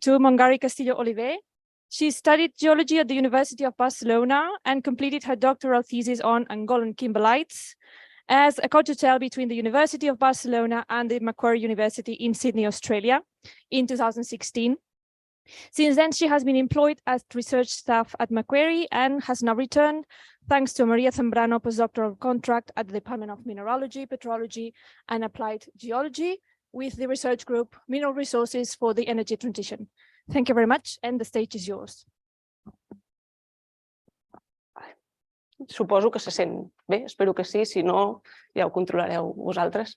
to Montgarri Castillo Oliver. She studied geology at the University of Barcelona and completed her doctoral thesis on Angolan Kimberlites as a co-tutor between the University of Barcelona and the Macquarie University in Sydney, Australia in 2016. Since then, she has been employed as research staff at Macquarie and has now returned thanks to a Maria Zambrano postdoctoral contract at the Department of Mineralogy, Petrology and Applied Geology with the research group Mineral Resources for the Energy Transition. Thank you very much, and the stage is yours. Suposo que se sent bé, espero que sí, si no ja ho controlareu vosaltres.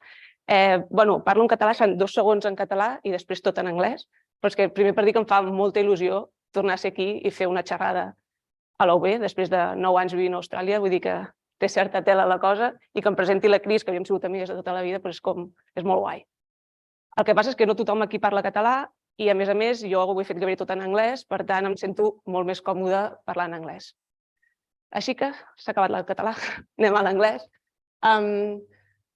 Bueno, parlo en català, són 2 segons en català i després tot en anglès, però és que primer per dir que em fa molta il·lusió tornar a ser aquí i fer una xerrada a la UB després de 9 anys vivint a Austràlia, vull dir que té certa tela la cosa i que em presenti la Cris, que havíem sigut amigues de tota la vida, però és molt guai. El que passa és que no tothom aquí parla català i, a més, jo ho he fet gairebé tot en anglès, per tant, em sento molt més còmode parlant anglès. Així que s'ha acabat el català, anem a l'anglès.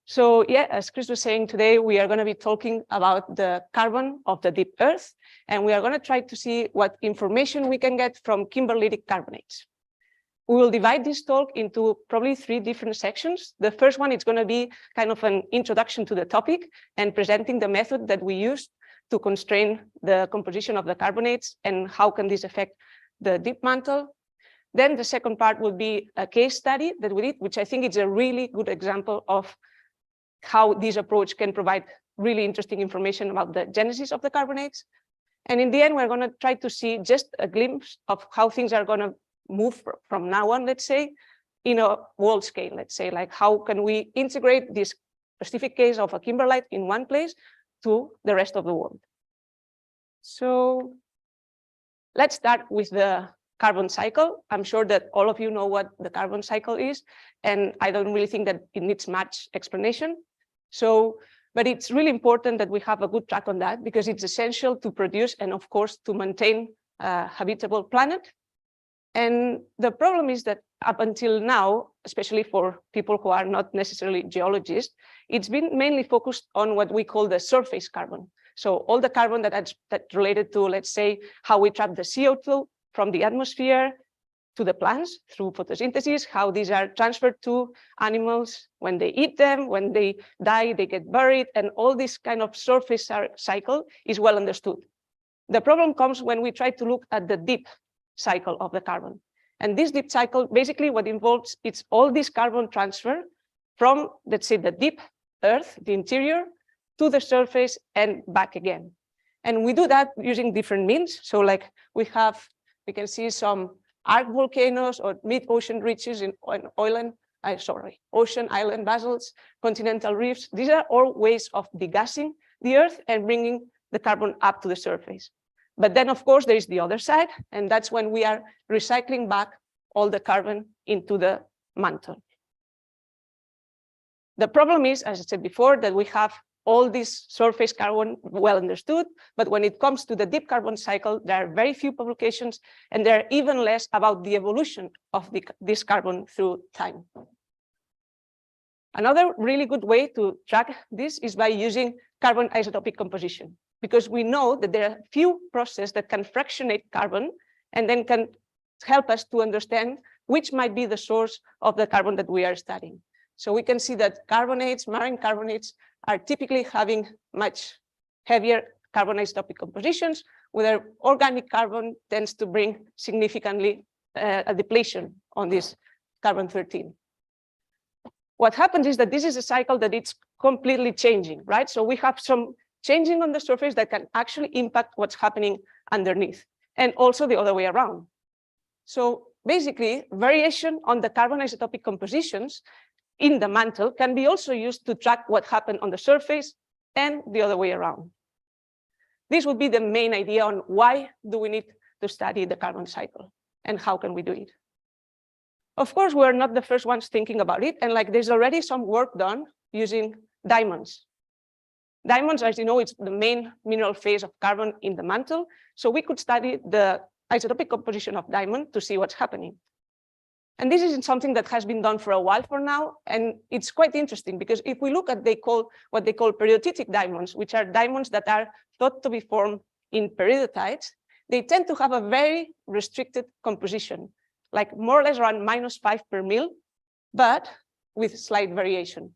So, yeah, as Chris was saying, today we are going to be talking about the carbon of the deep earth, and we are going to try to see what information we can get from kimberlitic carbonates. We will divide this talk into probably 3 different sections. The first one is going to be kind of an introduction to the topic and presenting the method that we use to constrain the composition of the carbonates and how can this affect the deep mantle. Then the second part will be a case study that we did, which I think is a really good example of how this approach can provide really interesting information about the genesis of the carbonates. And in the end, we're going to try to see just a glimpse of how things are going to move from now on, let's say, in a world scale, let's say, like how can we integrate this specific case of a kimberlite in one place to the rest of the world. So let's start with the carbon cycle. I'm sure that all of you know what the carbon cycle is, and I don't really think that it needs much explanation. But it's really important that we have a good track on that because it's essential to produce and, of course, to maintain a habitable planet. And the problem is that up until now, especially for people who are not necessarily geologists, it's been mainly focused on what we call the surface carbon. So all the carbon that's related to, let's say, how we trap the CO2 from the atmosphere to the plants through photosynthesis, how these are transferred to animals when they eat them, when they die, they get buried, and all this kind of surface cycle is well understood. The problem comes when we try to look at the deep cycle of the carbon. And this deep cycle, basically what involves, it's all this carbon transfer from, let's say, the deep earth, the interior, to the surface and back again. And we do that using different means. So like we can see some arc volcanoes or mid-ocean ridges in ocean island basalts, continental reefs. These are all ways of degassing the earth and bringing the carbon up to the surface. But then, of course, there is the other side, and that's when we are recycling back all the carbon into the mantle. The problem is, as I said before, that we have all this surface carbon well understood, but when it comes to the deep carbon cycle, there are very few publications, and there are even less about the evolution of this carbon through time. Another really good way to track this is by using carbon isotopic composition, because we know that there are few processes that can fractionate carbon and then can help us to understand which might be the source of the carbon that we are studying. So we can see that carbonates, marine carbonates, are typically having much heavier carbon isotopic compositions, where organic carbon tends to bring significantly a depletion on this carbon-13. What happens is that this is a cycle that it's completely changing, right? So we have some changing on the surface that can actually impact what's happening underneath, and also the other way around. So basically, variation on the carbon isotopic compositions in the mantle can be also used to track what happened on the surface and the other way around. This would be the main idea on why do we need to study the carbon cycle and how can we do it. Of course, we're not the first ones thinking about it, and like there's already some work done using diamonds. Diamonds, as you know, it's the main mineral phase of carbon in the mantle, so we could study the isotopic composition of diamond to see what's happening. And this isn't something that has been done for a while for now, and it's quite interesting because if we look at what they call periotitic diamonds, which are diamonds that are thought to be formed in peridotites, they tend to have a very restricted composition, like more or less around -5 per mil, but with slight variation.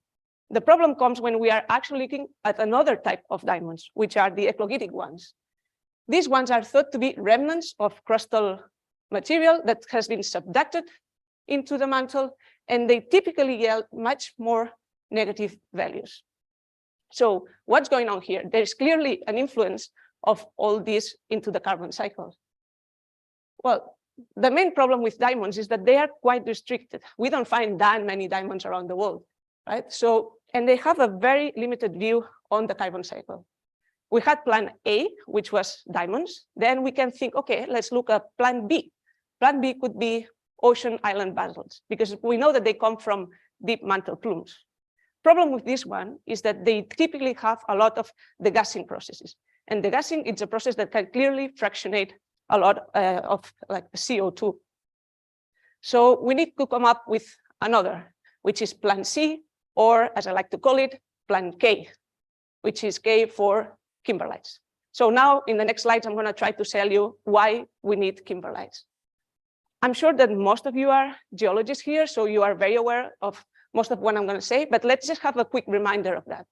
The problem comes when we are actually looking at another type of diamonds, which are the eclogitic ones. These ones are thought to be remnants of crustal material that has been subducted into the mantle, and they typically yield much more negative values. So what's going on here? There's clearly an influence of all this into the carbon cycle. Well, the main problem with diamonds is that they are quite restricted. We don't find that many diamonds around the world, right? So, and they have a very limited view on the carbon cycle. We had plan A, which was diamonds. Then we can think, okay, let's look at plan B. Plan B could be ocean island basalts, because we know that they come from deep mantle plumes. Problem with this one is that they typically have a lot of degassing processes. And degassing is a process that can clearly fractionate a lot of like CO2. So we need to come up with another, which is plan C, or as I like to call it, plan K, which is K for Kimberlites. So now in the next slides, I'm going to try to tell you why we need Kimberlites. I'm sure that most of you are geologists here, so you are very aware of most of what I'm going to say, but let's just have a quick reminder of that.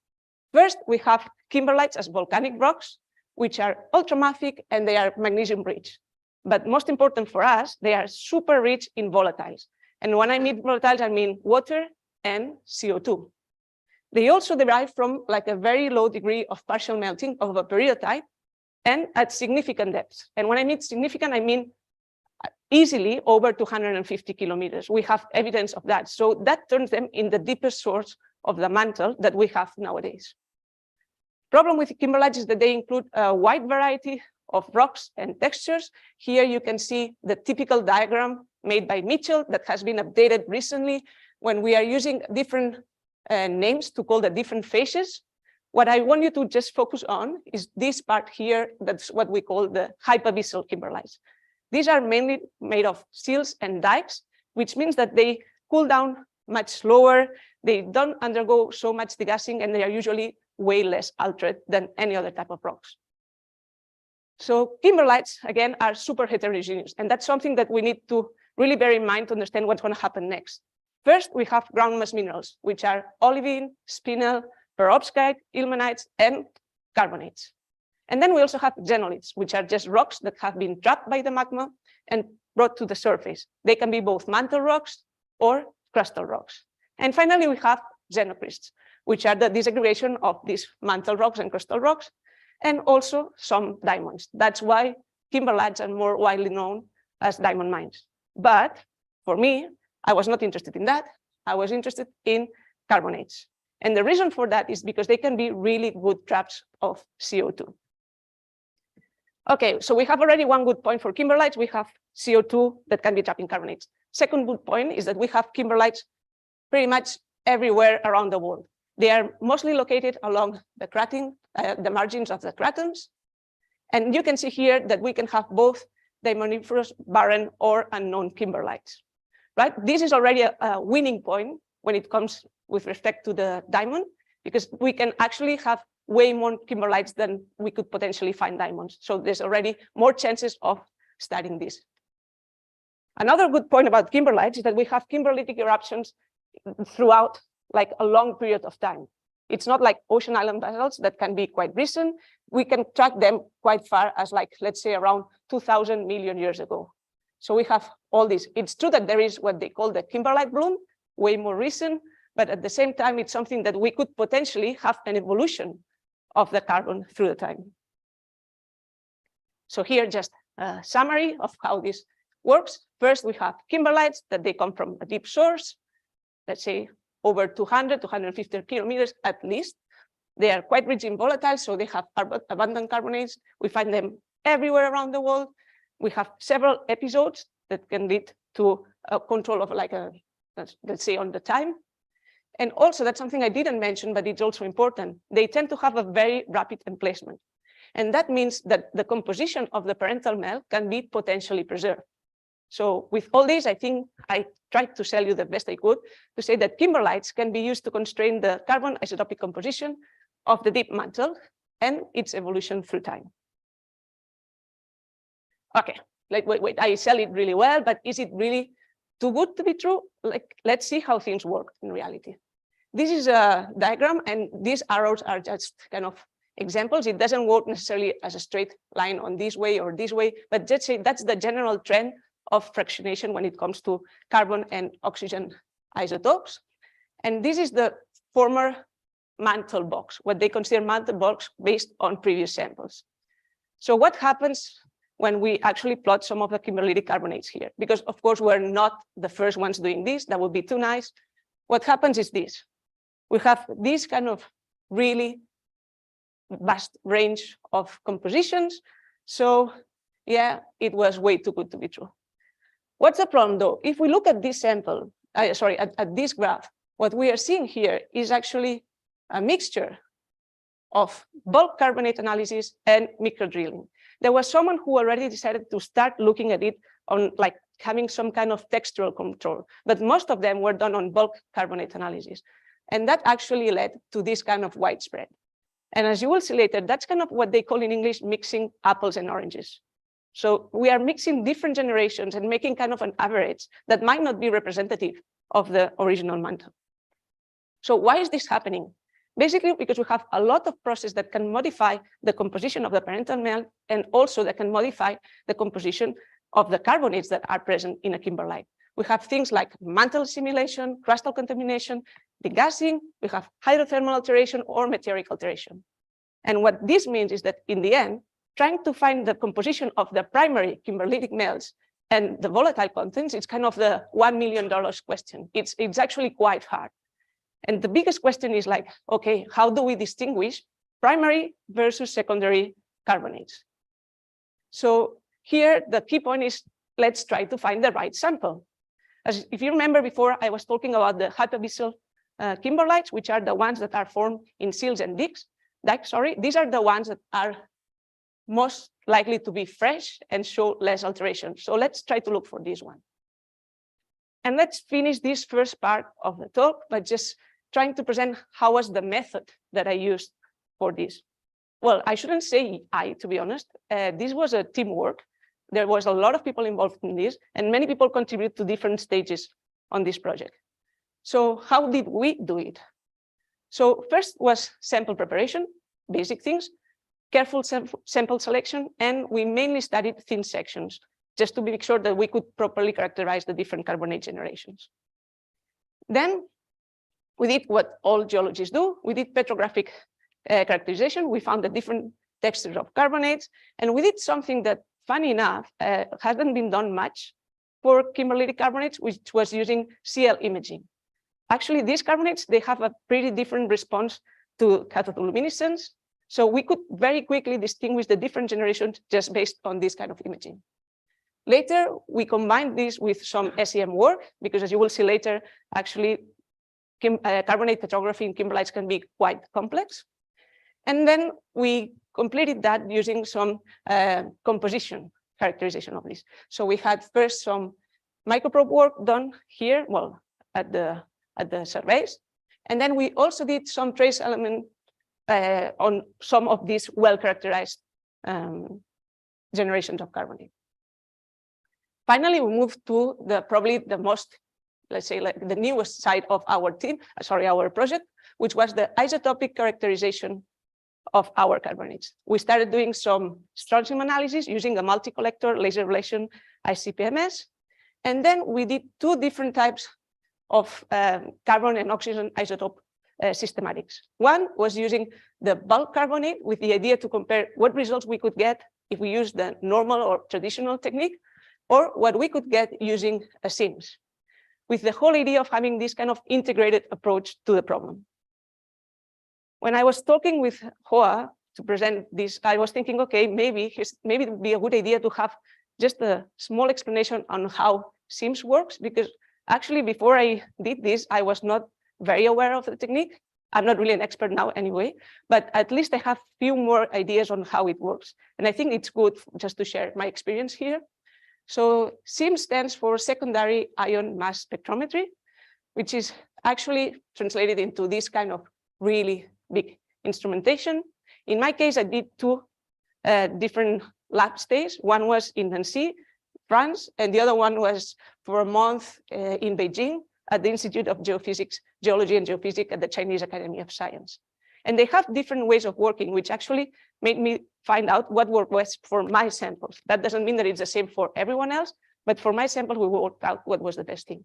First, we have Kimberlites as volcanic rocks, which are ultramafic and they are magnesium rich. But most important for us, they are super rich in volatiles. And when I mean volatiles, I mean water and CO2. They also derive from like a very low degree of partial melting of a peridotite and at significant depths. And when I mean significant, I mean easily over 250 kilometers. We have evidence of that. So that turns them in the deepest source of the mantle that we have nowadays. Problem with Kimberlites is that they include a wide variety of rocks and textures. Here you can see the typical diagram made by Mitchell that has been updated recently when we are using different names to call the different phases. What I want you to just focus on is this part here. That's what we call the hypabyssal Kimberlites. These are mainly made of silts and dikes, which means that they cool down much slower. They don't undergo so much degassing, and they are usually way less altered than any other type of rocks. So Kimberlites, again, are super heterogeneous, and that's something that we need to really bear in mind to understand what's going to happen next. First, we have ground mass minerals, which are olivine, spinel, perovskite, ilmenites, and carbonates. And then we also have xenoliths, which are just rocks that have been trapped by the magma and brought to the surface. They can be both mantle rocks or crustal rocks. And finally, we have xenocrysts, which are the disaggregation of these mantle rocks and crustal rocks, and also some diamonds. That's why Kimberlites are more widely known as diamond mines. But for me, I was not interested in that. I was interested in carbonates. And the reason for that is because they can be really good traps of CO2. Okay, so we have already one good point for Kimberlites. We have CO2 that can be trapped in carbonates. Second good point is that we have Kimberlites pretty much everywhere around the world. They are mostly located along the craton, the margins of the cratons. And you can see here that we can have both diamondiferous, barren, or unknown Kimberlites. Right? This is already a winning point when it comes with respect to the diamond, because we can actually have way more Kimberlites than we could potentially find diamonds. So there's already more chances of studying this. Another good point about Kimberlites is that we have kimberlitic eruptions throughout like a long period of time. It's not like ocean island basalts that can be quite recent. We can track them quite far as like, let's say around 2,000 million years ago. So we have all this. It's true that there is what they call the Kimberlite bloom, way more recent, but at the same time, it's something that we could potentially have an evolution of the carbon through the time. So here, just a summary of how this works. First, we have Kimberlites that they come from a deep source, let's say over 200, 250 kilometers at least. They are quite rich in volatiles, so they have abundant carbonates. We find them everywhere around the world. We have several episodes that can lead to a control of like a, let's say on the time. And also that's something I didn't mention, but it's also important. They tend to have a very rapid emplacement. And that means that the composition of the parental melt can be potentially preserved. So with all this, I think I tried to sell you the best I could to say that Kimberlites can be used to constrain the carbon isotopic composition of the deep mantle and its evolution through time. Okay, wait, I sell it really well, but is it really too good to be true? Like, let's see how things work in reality. This is a diagram, and these arrows are just kind of examples. It doesn't work necessarily as a straight line on this way or this way, but let's say that's the general trend of fractionation when it comes to carbon and oxygen isotopes. And this is the former Mantle Box, what they consider Mantle Box based on previous samples. So what happens when we actually plot some of the Kimberlite carbonates here? Because of course, we're not the first ones doing this. That would be too nice. What happens is this. We have this kind of really vast range of compositions. So yeah, it was way too good to be true. What's the problem though? If we look at this sample, at this graph, what we are seeing here is actually a mixture of bulk carbonate analysis and microdrilling. There was someone who already decided to start looking at it on like having some kind of textural control, but most of them were done on bulk carbonate analysis. And that actually led to this kind of widespread. And as you will see later, that's kind of what they call in English mixing apples and oranges. So we are mixing different generations and making kind of an average that might not be representative of the original mantle. So why is this happening? Basically, because we have a lot of processes that can modify the composition of the parental melt, and also that can modify the composition of the carbonates that are present in a kimberlite. We have things like mantle assimilation, crustal contamination, degassing, we have hydrothermal alteration or meteoric alteration. And what this means is that in the end, trying to find the composition of the primary kimberlitic melts and the volatile contents, it's kind of the $1 million question. It's actually quite hard. And the biggest question is like, okay, how do we distinguish primary versus secondary carbonates? So here, the key point is, let's try to find the right sample. As if you remember before, I was talking about the hypabyssal kimberlites, which are the ones that are formed in sills and dikes. These are the ones that are most likely to be fresh and show less alteration. So let's try to look for this one. And let's finish this first part of the talk by just trying to present how was the method that I used for this. Well, I shouldn't say to be honest. This was a teamwork. There was a lot of people involved in this, and many people contribute to different stages on this project. So how did we do it? So first was sample preparation, basic things, careful sample selection, and we mainly studied thin sections, just to make sure that we could properly characterize the different carbonate generations. Then we did what all geologists do. We did petrographic characterization. We found the different textures of carbonates, and we did something that, funny enough, hasn't been done much for kimberlite carbonates, which was using CL imaging. Actually, these carbonates, they have a pretty different response to cathodoluminescence. So we could very quickly distinguish the different generations just based on this kind of imaging. Later, we combined this with some SEM work, because as you will see later, actually, carbonate petrography in kimberlites can be quite complex. And then we completed that using some composition characterization of this. So we had first some microprobe work done here, well, at the surveys. And then we also did some trace element on some of these well-characterized generations of carbonate. Finally, we moved to probably the most, let's say, like the newest side of our our project, which was the isotopic characterization of our carbonates. We started doing some strontium analysis using a multi-collector laser ablation ICP-MS. And then we did two different types of carbon and oxygen isotope systematics. One was using the bulk carbonate with the idea to compare what results we could get if we use the normal or traditional technique, or what we could get using a SIMS, with the whole idea of having this kind of integrated approach to the problem. When I was talking with Hoa to present this, I was thinking, okay, maybe it would be a good idea to have just a small explanation on how SIMS works, because actually before I did this, I was not very aware of the technique. I'm not really an expert now anyway, but at least I have a few more ideas on how it works. And I think it's good just to share my experience here. So SIMS stands for secondary ion mass spectrometry, which is actually translated into this kind of really big instrumentation. In my case, I did two different lab stays. One was in Nancy, France, and the other one was for a month in Beijing at the Institute of Geophysics, Geology and Geophysics at the Chinese Academy of Science. And they have different ways of working, which actually made me find out what worked best for my samples. That doesn't mean that it's the same for everyone else, but for my samples, we worked out what was the best thing.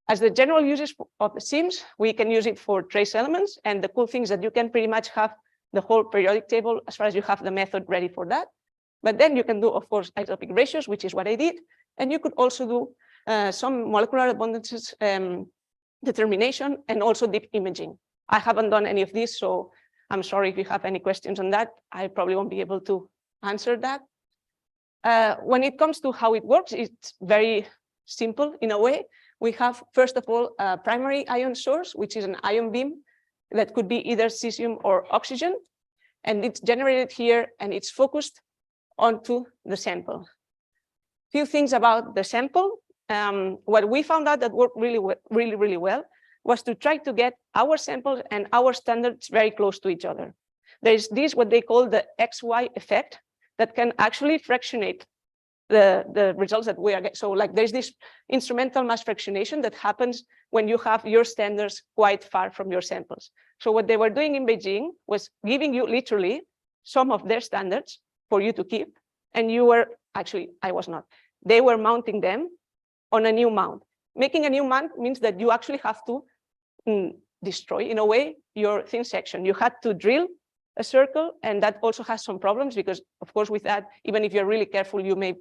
As the general uses of the SIMS, we can use it for trace elements. And the cool thing is that you can pretty much have the whole periodic table as far as you have the method ready for that. But then you can do, of course, isotopic ratios, which is what I did. And you could also do some molecular abundances determination and also deep imaging. I haven't done any of this, so I'm sorry if you have any questions on that. I probably won't be able to answer that. When it comes to how it works, it's very simple in a way. We have, first of all, a primary ion source, which is an ion beam that could be either cesium or oxygen. And it's generated here and it's focused onto the sample. Few things about the sample. What we found out that worked really well was to try to get our samples and our standards very close to each other. There's this, what they call the XY effect, that can actually fractionate the results that we are getting. So like there's this instrumental mass fractionation that happens when you have your standards quite far from your samples. So what they were doing in Beijing was giving you literally some of their standards for you to keep. And you were, actually, I was not. They were mounting them on a new mount. Making a new mount means that you actually have to destroy, in a way, your thin section. You had to drill a circle, and that also has some problems because, of course, with that, even if you're really careful, you may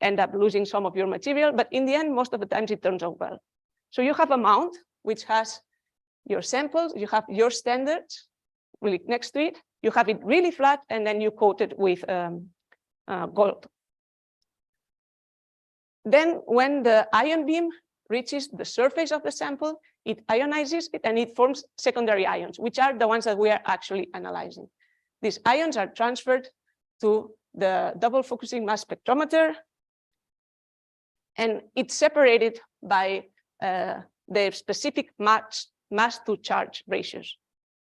end up losing some of your material. But in the end, most of the times it turns out well. So you have a mount which has your samples, you have your standards really next to it, you have it really flat, and then you coat it with gold. Then when the ion beam reaches the surface of the sample, it ionizes it and it forms secondary ions, which are the ones that we are actually analyzing. These ions are transferred to the double focusing mass spectrometer, and it's separated by the specific mass to charge ratios.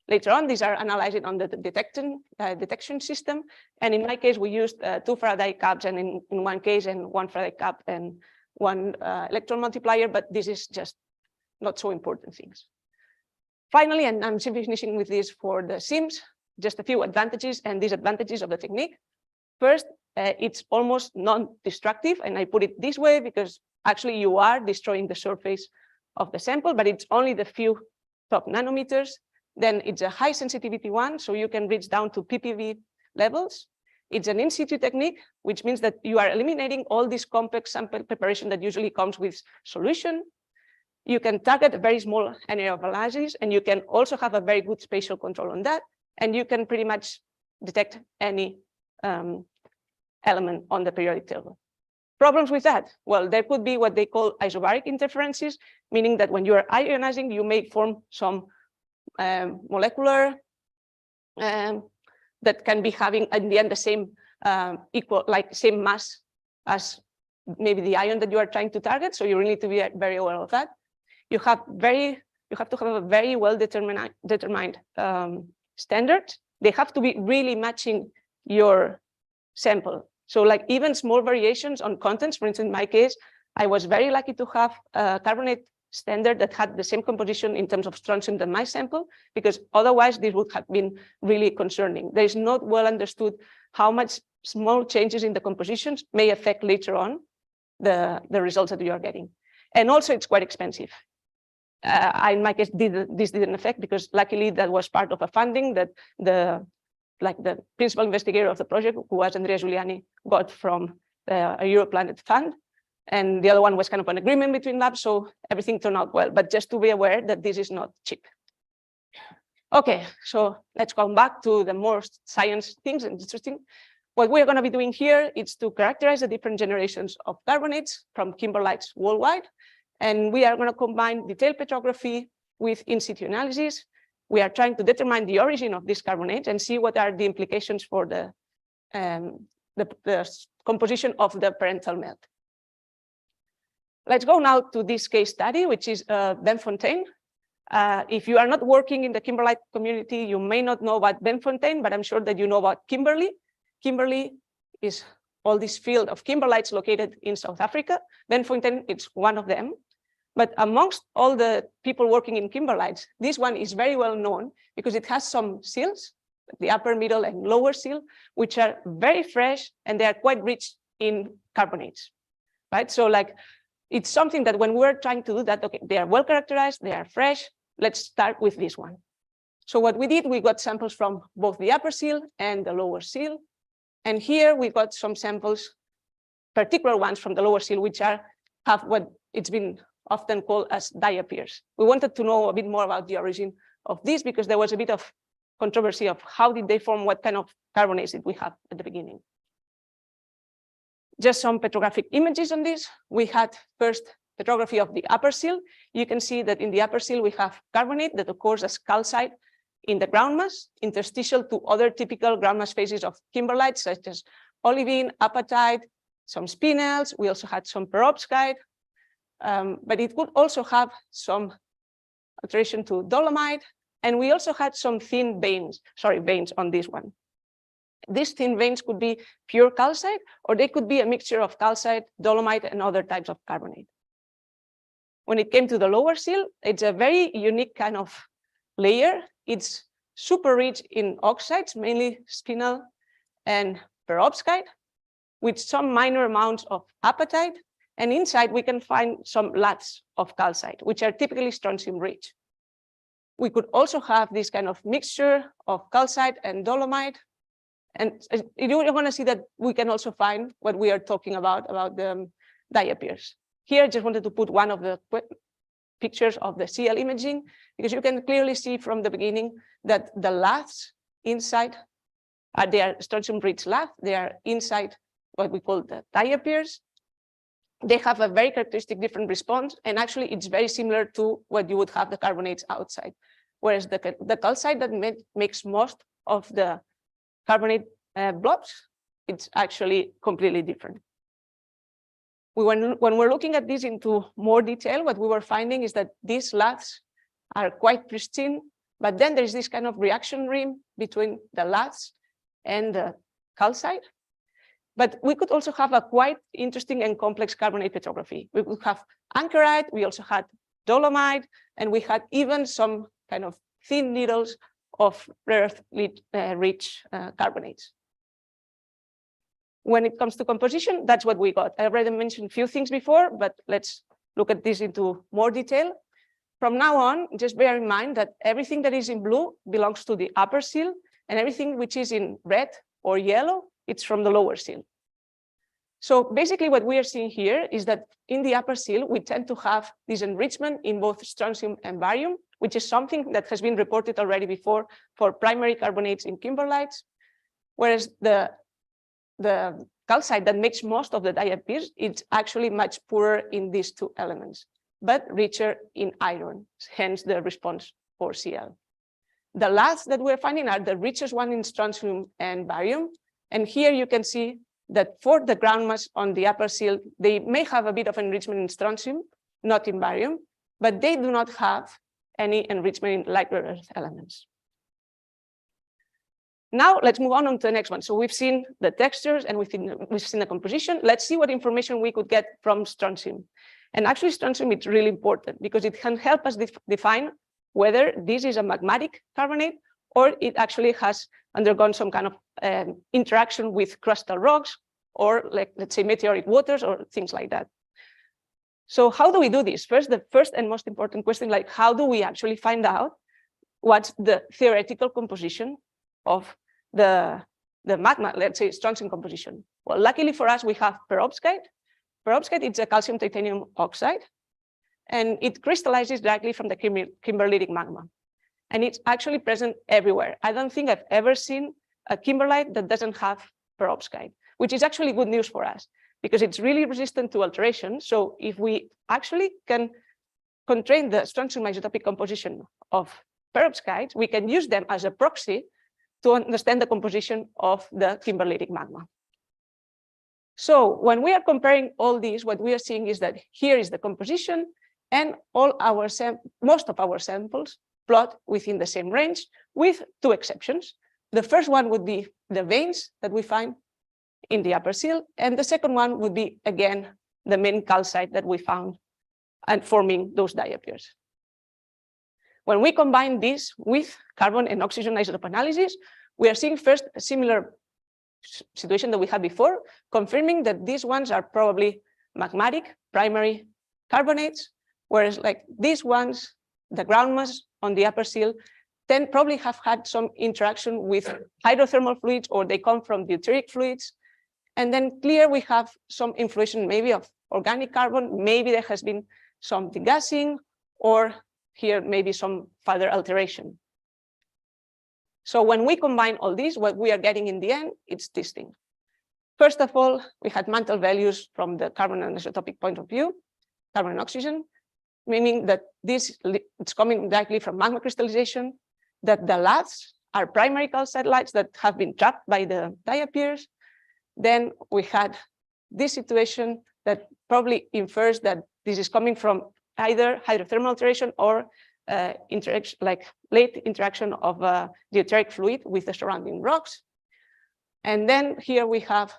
Later on, these are analyzed on the detection system. And in my case, we used 2 Faraday cups, and in one case, and 1 Faraday cup and 1 electron multiplier, but this is just not so important things. Finally, and I'm simply finishing with this for the SIMS, just a few advantages and disadvantages of the technique. First, it's almost non-destructive, and I put it this way because actually you are destroying the surface of the sample, but it's only the few top nanometers. Then it's a high sensitivity one, so you can reach down to ppV levels. It's an in situ technique, which means that you are eliminating all this complex sample preparation that usually comes with solution. You can target a very small area of analysis, and you can also have a very good spatial control on that. And you can pretty much detect any element on the periodic table. Problems with that? Well, there could be what they call isobaric interferences, meaning that when you are ionizing, you may form some molecular that can be having in the end the same same mass as maybe the ion that you are trying to target. So you really need to be very aware of that. You have to have a very well determined standard. They have to be really matching your sample. So like even small variations on contents, for instance, in my case, I was very lucky to have a carbonate standard that had the same composition in terms of strontium than my sample, because otherwise this would have been really concerning. There is not well understood how much small changes in the compositions may affect later on the results that you are getting. And also it's quite expensive. In my case, this didn't affect because luckily that was part of a funding that the principal investigator of the project, who was Andrea Giuliani, got from a Europlanet fund. And the other one was kind of an agreement between labs, so everything turned out well. But just to be aware that this is not cheap. Okay, so let's come back to the more science things and interesting. What we're going to be doing here is to characterize the different generations of carbonates from Kimberlites worldwide. And we are going to combine detailed petrography with in situ analysis. We are trying to determine the origin of these carbonates and see what are the implications for the composition of the parental melt. Let's go now to this case study, which is Benfontaine. If you are not working in the Kimberlite community, you may not know about Benfontaine, but I'm sure that you know about Kimberly. Kimberly is all this field of kimberlites located in South Africa. Benfontein, it's one of them. But amongst all the people working in kimberlites, this one is very well known because it has some sills, the upper, middle, and lower sill, which are very fresh and they are quite rich in carbonates, right? So like, it's something that when we're trying to do that, okay, they are well characterized, they are fresh. Let's start with this one. So what we did, we got samples from both the upper sill and the lower sill. And here we got some samples, particular ones from the lower sill, which have what it's been often called as diapirs. We wanted to know a bit more about the origin of this because there was a bit of controversy of how did they form, what kind of carbonates did we have at the beginning. Just some petrographic images on this. We had first petrography of the upper sill. You can see that in the upper sill, we have carbonate that occurs as calcite in the groundmass, interstitial to other typical groundmass phases of kimberlites, such as olivine, apatite, some spinels. We also had some perovskite, but it could also have some alteration to dolomite. And we also had some thin veins on this one. These thin veins could be pure calcite, or they could be a mixture of calcite, dolomite, and other types of carbonate. When it came to the lower sill, it's a very unique kind of layer. It's super rich in oxides, mainly spinel and perovskite, with some minor amounts of apatite. And inside, we can find some laths of calcite, which are typically strontium rich. We could also have this kind of mixture of calcite and dolomite. And you're going to see that we can also find what we are talking about the diapirs. Here, I just wanted to put one of the pictures of the CL imaging, because you can clearly see from the beginning that the laths inside, they are strontium-rich laths. They are inside what we call the diapirs. They have a very characteristic different response, and actually it's very similar to what you would have the carbonates outside. Whereas the calcite that makes most of the carbonate blobs, it's actually completely different. When we're looking at this into more detail, what we were finding is that these laths are quite pristine, but then there's this kind of reaction rim between the laths and the calcite. But we could also have a quite interesting and complex carbonate petrography. We could have ankerite, we also had dolomite, and we had even some kind of thin needles of rare earth rich carbonates. When it comes to composition, that's what we got. I already mentioned a few things before, but let's look at this into more detail. From now on, just bear in mind that everything that is in blue belongs to the upper sill, and everything which is in red or yellow, it's from the lower sill. So basically what we are seeing here is that in the upper sill, we tend to have this enrichment in both strontium and barium, which is something that has been reported already before for primary carbonates in kimberlites, whereas the calcite that makes most of the diapirs, it's actually much poorer in these two elements, but richer in iron, hence the response for CL. The laths that we're finding are the richest one in strontium and barium. And here you can see that for the ground mass on the upper sill, they may have a bit of enrichment in strontium, not in barium, but they do not have any enrichment in light rare earth elements. Now let's move on to the next one. So we've seen the textures and we've seen the composition. Let's see what information we could get from strontium. And actually strontium is really important because it can help us define whether this is a magmatic carbonate or it actually has undergone some kind of interaction with crustal rocks or, like, let's say, meteoric waters or things like that. So how do we do this? The first and most important question, like, how do we actually find out what's the theoretical composition of the magma, let's say strontium composition? Well, luckily for us, we have perovskite. Perovskite is a calcium titanium oxide, and it crystallizes directly from the kimberlitic magma. And it's actually present everywhere. I don't think I've ever seen a kimberlite that doesn't have perovskite, which is actually good news for us because it's really resistant to alteration. So if we actually can constrain the strontium isotopic composition of perovskites, we can use them as a proxy to understand the composition of the kimberlitic magma. So when we are comparing all these, what we are seeing is that here is the composition, and most of our samples plot within the same range, with two exceptions. The first one would be the veins that we find in the upper seal. And the second one would be, again, the main calcite that we found and forming those diapers. When we combine this with carbon and oxygen isotope analysis, we are seeing first a similar situation that we had before, confirming that these ones are probably magmatic primary carbonates, whereas like these ones, the ground mass on the upper seal, then probably have had some interaction with hydrothermal fluids, or they come from deuteric fluids. And then clear we have some influence maybe of organic carbon, maybe there has been some degassing, or here maybe some further alteration. So when we combine all these, what we are getting in the end, it's this thing. First of all, we had mantle values from the carbon and isotopic point of view, carbon and oxygen, meaning that it's coming directly from magma crystallization, that the laths are primary calcite lights that have been trapped by the diapirs. Then we had this situation that probably infers that this is coming from either hydrothermal alteration or interaction, like late interaction of deuteric fluid with the surrounding rocks. And then here we have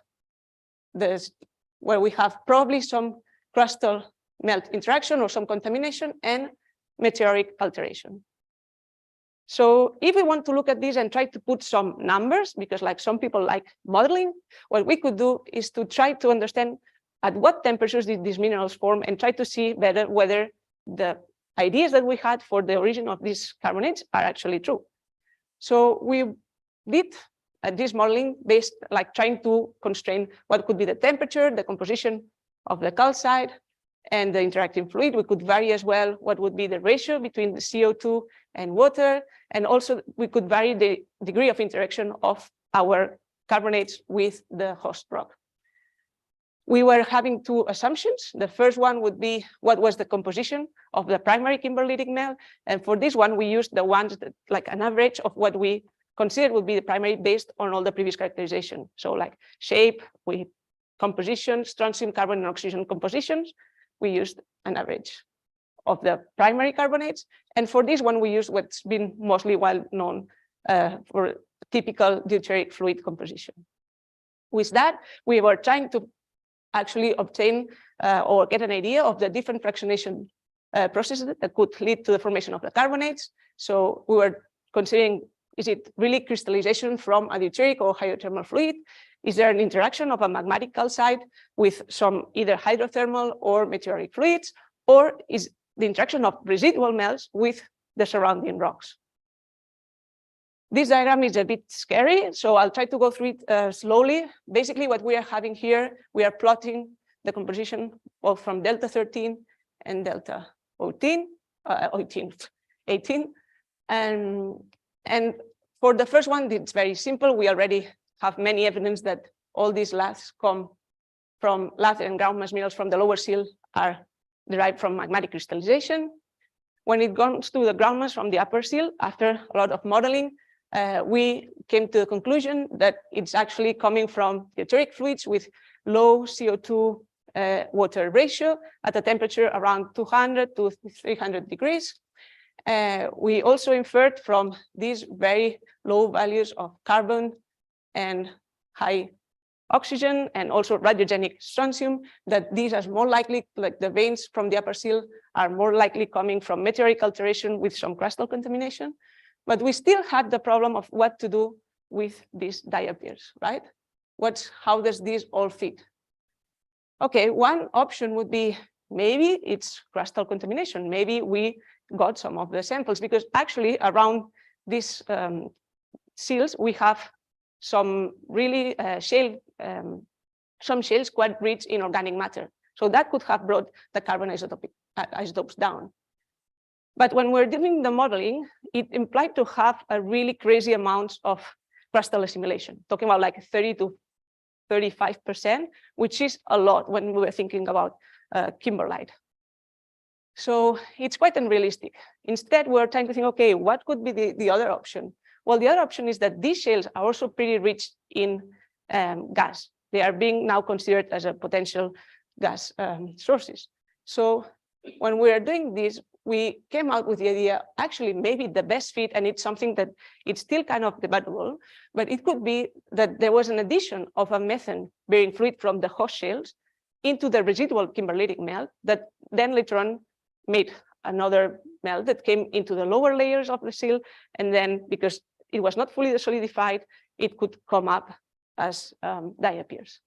this, where we have probably some crustal melt interaction or some contamination and meteoric alteration. So if we want to look at this and try to put some numbers, because like some people like modeling, what we could do is to try to understand at what temperatures did these minerals form and try to see better whether the ideas that we had for the origin of these carbonates are actually true. So we did this modeling based, like trying to constrain what could be the temperature, the composition of the calcite, and the interacting fluid. We could vary as well what would be the ratio between the CO2 and water, and also we could vary the degree of interaction of our carbonates with the host rock. We were having two assumptions. The first one would be what was the composition of the primary kimberlitic melt, and for this one we used the ones that, like an average of what we considered would be the primary based on all the previous characterization. So like shape, composition, strontium, carbon, and oxygen compositions. We used an average of the primary carbonates. And for this one, we used what's been mostly well known for typical deuteric fluid composition. With that, we were trying to actually obtain or get an idea of the different fractionation processes that could lead to the formation of the carbonates. So we were considering, is it really crystallization from a deuteric or hydrothermal fluid? Is there an interaction of a magmatic calcite with some either hydrothermal or meteoric fluids, or is the interaction of residual melts with the surrounding rocks? This diagram is a bit scary, so I'll try to go through it slowly. Basically, what we are having here, we are plotting the composition both from delta 13 and delta 18. And for the first one, it's very simple. We already have many evidence that all these laths come from lath and ground mass minerals from the lower seal are derived from magmatic crystallization. When it comes to the ground mass from the upper seal, after a lot of modeling, we came to the conclusion that it's actually coming from deuteric fluids with low CO2 water ratio at a temperature around 200 to 300 degrees. We also inferred from these very low values of carbon and high oxygen and also radiogenic strontium that these are more likely, like the veins from the upper seal are more likely coming from meteoric alteration with some crustal contamination. But we still had the problem of what to do with these diapirs, right? How does this all fit? Okay, one option would be maybe it's crustal contamination. Maybe we got some of the samples, because actually around these seals, we have some really some shales quite rich in organic matter. So that could have brought the carbon isotopes down. But when we're doing the modeling, it implied to have a really crazy amount of crustal assimilation, talking about like 30 to 35%, which is a lot when we were thinking about Kimberlite. So it's quite unrealistic. Instead, we're trying to think, okay, what could be the other option? Well, the other option is that these shales are also pretty rich in gas. They are being now considered as a potential gas sources. So when we are doing this, we came out with the idea, actually, maybe the best fit, and it's something that it's still kind of debatable, but it could be that there was an addition of a methane-bearing fluid from the host shales into the residual kimberlitic melt that then later on made another melt that came into the lower layers of the seal, and then because it was not fully solidified, it could come up as diapirs.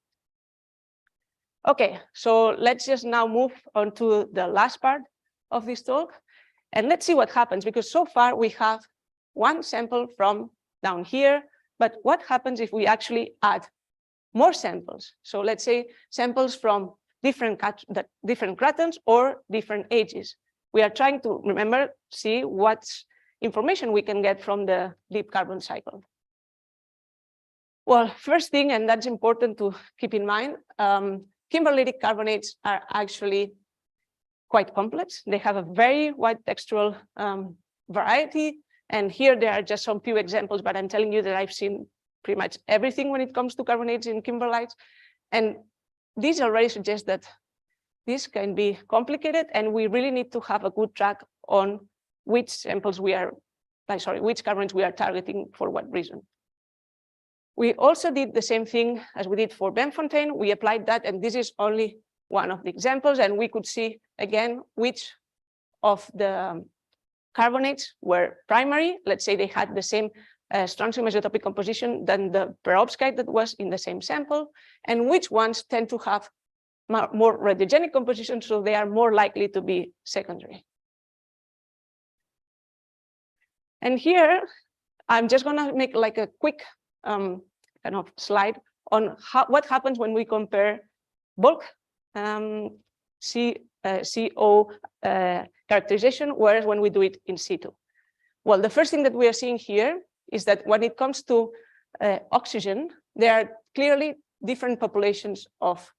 Okay, so let's just now move on to the last part of this talk, and let's see what happens, because so far we have one sample from down here, but what happens if we actually add more samples? So let's say samples from different cratons or different ages. We are trying to, remember, see what information we can get from the deep carbon cycle. Well, first thing, and that's important to keep in mind, kimberlitic carbonates are actually quite complex. They have a very wide textural variety. And here there are just some few examples, but I'm telling you that I've seen pretty much everything when it comes to carbonates in kimberlites. And these already suggest that this can be complicated, and we really need to have a good track on which samples we are, which carbonates we are targeting for what reason. We also did the same thing as we did for Benfontein. We applied that, and this is only one of the examples, and we could see again which of the carbonates were primary. Let's say they had the same strontium isotopic composition than the perovskite that was in the same sample, and which ones tend to have more radiogenic composition, so they are more likely to be secondary. And here, I'm just gonna make like a quick kind of slide on what happens when we compare bulk CO characterization, whereas when we do it in situ. Well, the first thing that we are seeing here is that when it comes to oxygen, there are clearly different populations of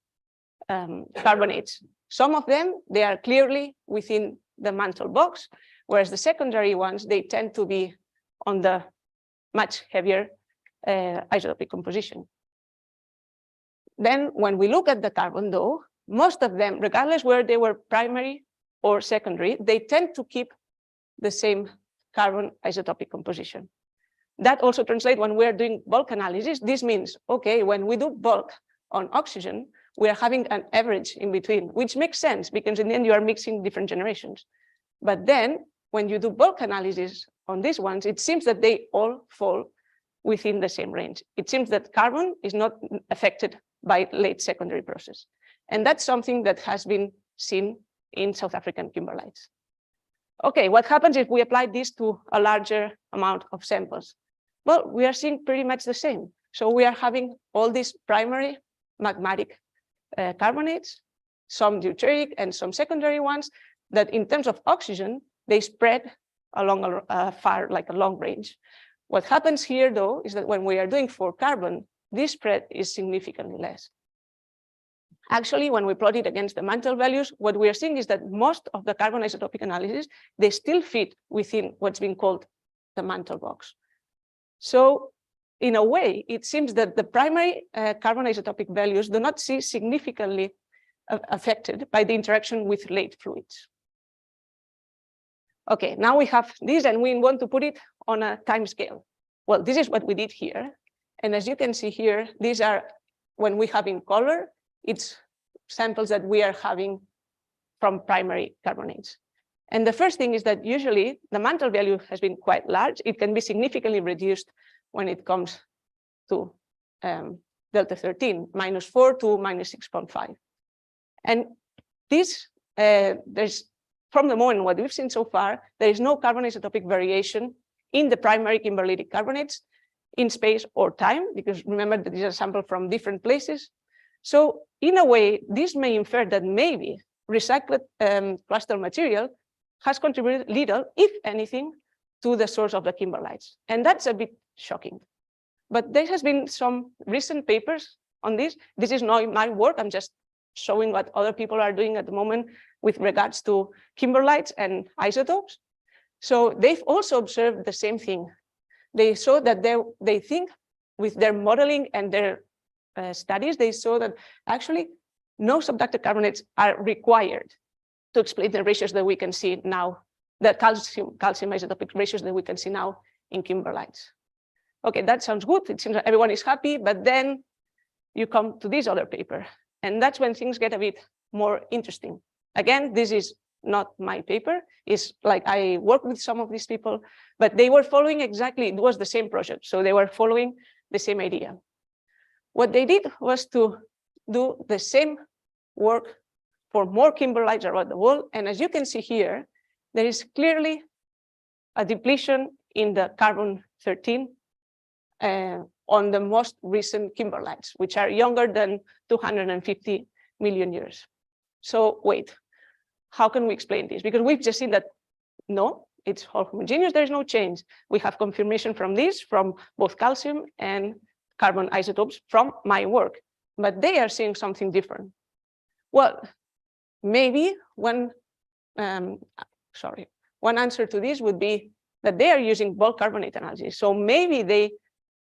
carbonates. Some of them, they are clearly within the mantle box, whereas the secondary ones, they tend to be on the much heavier isotopic composition. Then when we look at the carbon though, most of them, regardless where they were primary or secondary, they tend to keep the same carbon isotopic composition. That also translates when we're doing bulk analysis. This means, okay, when we do bulk on oxygen, we are having an average in between, which makes sense because in the end you are mixing different generations. But then when you do bulk analysis on these ones, it seems that they all fall within the same range. It seems that carbon is not affected by late secondary process. And that's something that has been seen in South African kimberlites. Okay, what happens if we apply this to a larger amount of samples? Well, we are seeing pretty much the same. So we are having all these primary magmatic carbonates, some deuteric and some secondary ones, that in terms of oxygen, they spread along a long range. What happens here, though, is that when we are doing for carbon, this spread is significantly less. Actually, when we plot it against the mantle values, what we are seeing is that most of the carbon isotopic analysis, they still fit within what's been called the mantle box. So in a way, it seems that the primary carbon isotopic values do not seem significantly affected by the interaction with late fluids. Okay, now we have this and we want to put it on a time scale. Well, this is what we did here. And as you can see here, these are, when we have in color, it's samples that we are having from primary carbonates. And the first thing is that usually the mantle value has been quite large. It can be significantly reduced when it comes to delta 13, -4 to -6.5. And this, from the moment what we've seen so far, there is no carbon isotopic variation in the primary kimberlitic carbonates in space or time, because remember that these are samples from different places. So in a way, this may infer that maybe recycled cluster material has contributed little, if anything, to the source of the kimberlites. And that's a bit shocking. But there has been some recent papers on this. This is not my work. I'm just showing what other people are doing at the moment with regards to kimberlites and isotopes. So they've also observed the same thing. They saw that they think with their modeling and their studies, they saw that actually no subducted carbonates are required to explain the ratios that we can see now the calcium isotopic ratios that we can see now in Kimberlites. Okay, that sounds good. It seems like everyone is happy, but then you come to this other paper, and that's when things get a bit more interesting. Again, this is not my paper. It's like I work with some of these people, but they were following exactly, it was the same project. So they were following the same idea. What they did was to do the same work for more Kimberlites around the world. And as you can see here, there is clearly a depletion in the carbon-13 on the most recent Kimberlites, which are younger than 250 million years. So wait, how can we explain this? Because we've just seen that, no, it's all homogeneous, there's no change. We have confirmation from this, from both calcium and carbon isotopes from my work, but they are seeing something different. Well, maybe one answer to this would be that they are using bulk carbonate analysis. So maybe they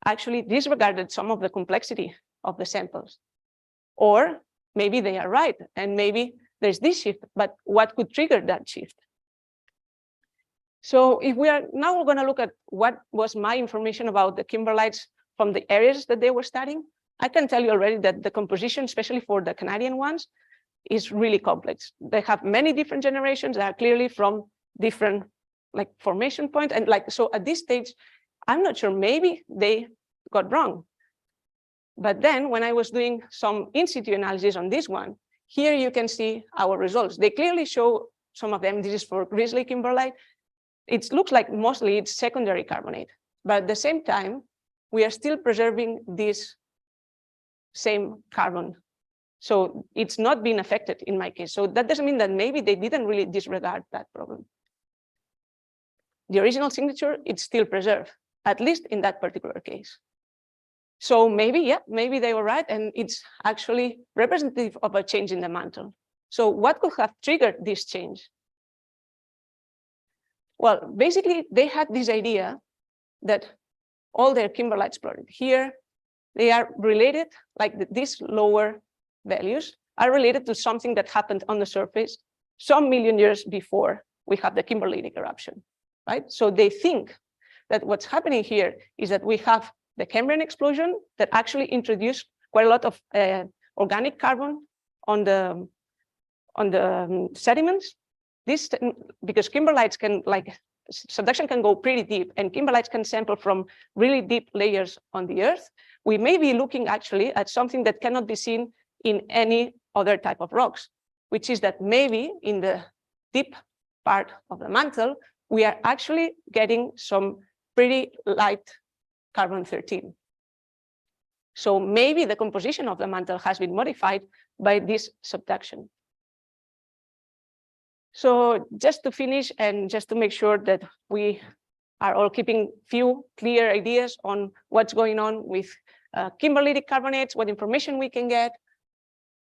actually disregarded some of the complexity of the samples. Or maybe they are right, and maybe there's this shift, but what could trigger that shift? So if we are now we're going to look at what was my information about the Kimberlites from the areas that they were studying, I can tell you already that the composition, especially for the Canadian ones, is really complex. They have many different generations that are clearly from different like formation points. And like, so at this stage, I'm not sure, maybe they got wrong. But then when I was doing some in situ analysis on this one, here you can see our results. They clearly show some of them. This is for Grizzly Kimberlite. It looks like mostly it's secondary carbonate, but at the same time, we are still preserving this same carbon. So it's not being affected in my case. So that doesn't mean that maybe they didn't really disregard that problem. The original signature, it's still preserved, at least in that particular case. So maybe, yeah, maybe they were right, and it's actually representative of a change in the mantle. So what could have triggered this change? Well, basically, they had this idea that all their Kimberlites plotted here, they are related, like these lower values are related to something that happened on the surface some million years before we have the Kimberlitic eruption, right? So they think that what's happening here is that we have the Cambrian explosion that actually introduced quite a lot of organic carbon on the sediments. This, because Kimberlites can, like, subduction can go pretty deep, and Kimberlites can sample from really deep layers on the Earth. We may be looking actually at something that cannot be seen in any other type of rocks, which is that maybe in the deep part of the mantle, we are actually getting some pretty light carbon-13. So maybe the composition of the mantle has been modified by this subduction. So just to finish and just to make sure that we are all keeping few clear ideas on what's going on with Kimberlitic carbonates, what information we can get.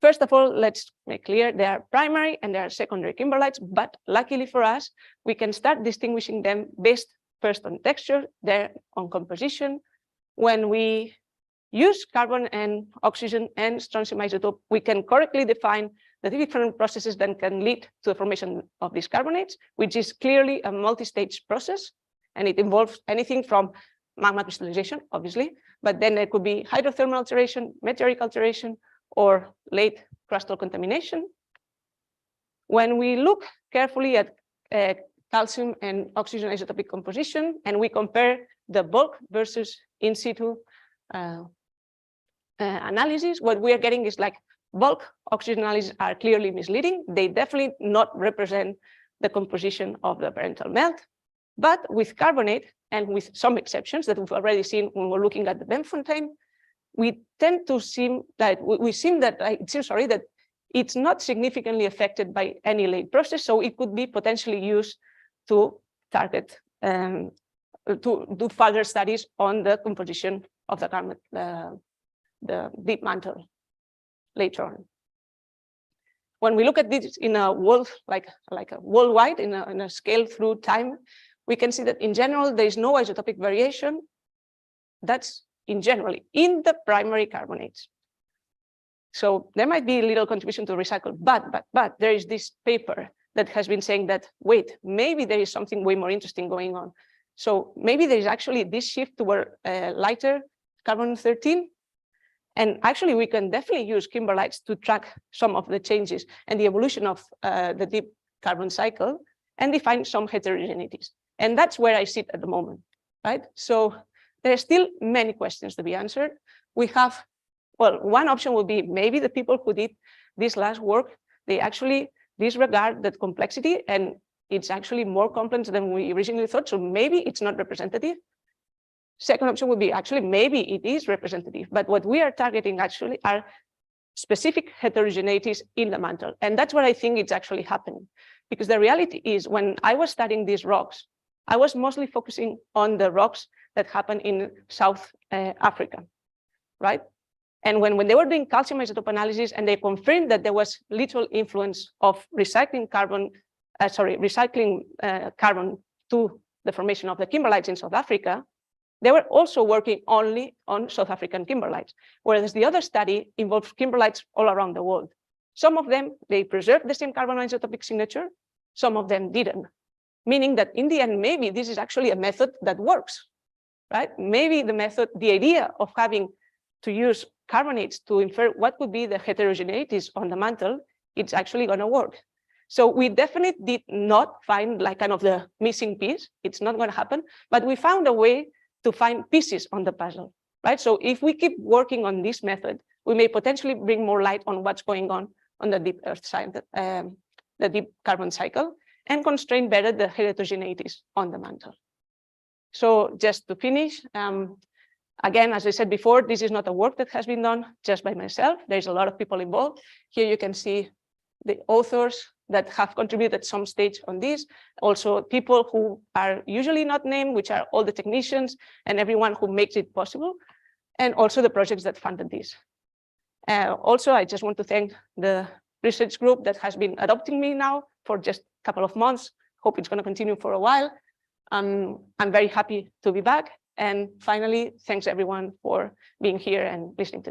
First of all, let's make clear there are primary and there are secondary Kimberlites, but luckily for us, we can start distinguishing them based first on texture, then on composition. When we use carbon and oxygen and strontium isotope, we can correctly define the different processes that can lead to the formation of these carbonates, which is clearly a multi-stage process, and it involves anything from magma crystallization, obviously, but then there could be hydrothermal alteration, meteoric alteration, or late crustal contamination. When we look carefully at calcium and oxygen isotopic composition, and we compare the bulk versus in situ analysis, what we are getting is like bulk oxygen analyses are clearly misleading. They definitely not represent the composition of the parental melt. But with carbonate, and with some exceptions that we've already seen when we're looking at the Bemfontein, we tend to seem that that it's not significantly affected by any late process. So it could be potentially used to target to do further studies on the composition of the carbon, the deep mantle later on. When we look at this in a world like a worldwide in a scale through time, we can see that in general there is no isotopic variation. That's in generally in the primary carbonates. So there might be a little contribution to recycle, but there is this paper that has been saying that, wait, maybe there is something way more interesting going on. So maybe there is actually this shift toward lighter carbon-13. And actually, we can definitely use Kimberlites to track some of the changes and the evolution of the deep carbon cycle and define some heterogeneities. And that's where I sit at the moment, right? So there are still many questions to be answered. We have, well, one option would be maybe the people who did this last work, they actually disregard that complexity, and it's actually more complex than we originally thought. So maybe it's not representative. Second option would be actually maybe it is representative, but what we are targeting actually are specific heterogeneities in the mantle. And that's what I think it's actually happening. Because the reality is, when I was studying these rocks, I was mostly focusing on the rocks that happen in South Africa, right? And when they were doing calcium isotope analysis and they confirmed that there was little influence of recycling carbon to the formation of the Kimberlites in South Africa, they were also working only on South African Kimberlites, whereas the other study involved Kimberlites all around the world. Some of them, they preserved the same carbon isotopic signature, some of them didn't, meaning that in the end, maybe this is actually a method that works, right? Maybe the idea of having to use carbonates to infer what could be the heterogeneities on the mantle, it's actually going to work. So we definitely did not find like kind of the missing piece. It's not going to happen, but we found a way to find pieces on the puzzle, right? So if we keep working on this method, we may potentially bring more light on what's going on the deep earth side, the deep carbon cycle, and constrain better the heterogeneities on the mantle. So just to finish, again, as I said before, this is not a work that has been done just by myself. There's a lot of people involved. Here you can see the authors that have contributed at some stage on this. Also people who are usually not named, which are all the technicians and everyone who makes it possible, and also the projects that funded this. Also, I just want to thank the research group that has been adopting me now for just a couple of months. Hope it's going to continue for a while. I'm very happy to be back. And finally, thanks everyone for being here and listening to me.